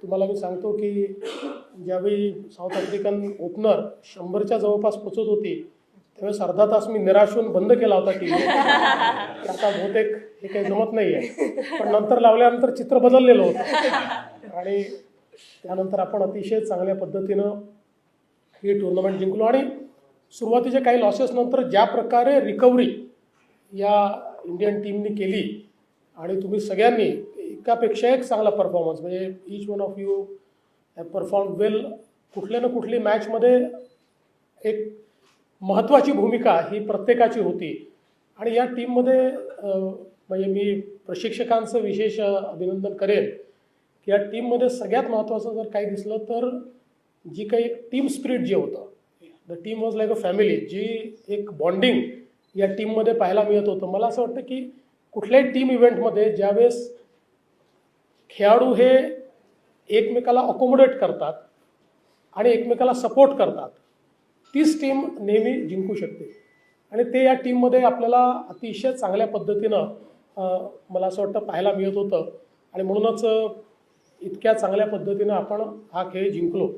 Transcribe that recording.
तुम्हाला मी सांगतो की ज्यावेळी साऊथ आफ्रिकन ओपनर 100च्या जवळपास पोचत होती त्यावेळेस अर्धा तास मी निराश होऊन बंद केला होता टीव्ही. आता बहुतेक हे काही जमत नाही आहे, पण नंतर लावल्यानंतर चित्र बदललेलं होतं आणि त्यानंतर आपण अतिशय चांगल्या पद्धतीनं ही टुर्नामेंट जिंकलो. आणि सुरुवातीचे काही लॉसेस नंतर ज्या प्रकारे रिकव्हरी या इंडियन टीमनी केली आणि तुम्ही सगळ्यांनी एकापेक्षा एक चांगला परफॉर्मन्स, म्हणजे each one of you have perform well. कुठल्या ना कुठली मॅचमध्ये एक महत्त्वाची भूमिका ही प्रत्येकाची होती आणि या टीममध्ये म्हणजे मी प्रशिक्षकांचं विशेष अभिनंदन करेन की या टीममध्ये सगळ्यात महत्त्वाचं जर काही दिसलं तर जी काही एक टीम स्पिरिट जे होतं, the team was like a family, जी एक बॉन्डिंग या टीममध्ये पाहायला मिळत होतं. मला असं वाटतं की कुठल्याही टीम इव्हेंटमध्ये ज्यावेळेस खेळाडू हे एकमेकाला अकोमोडेट करतात आणि एकमेकाला सपोर्ट करतात, तीच टीम नेहमी जिंकू शकते आणि ते या टीममध्ये आपल्याला अतिशय चांगल्या पद्धतीनं मला असं वाटतं पाहायला मिळत होतं आणि म्हणूनच इतक्या चांगल्या पद्धतीनं आपण हा खेळ जिंकलो.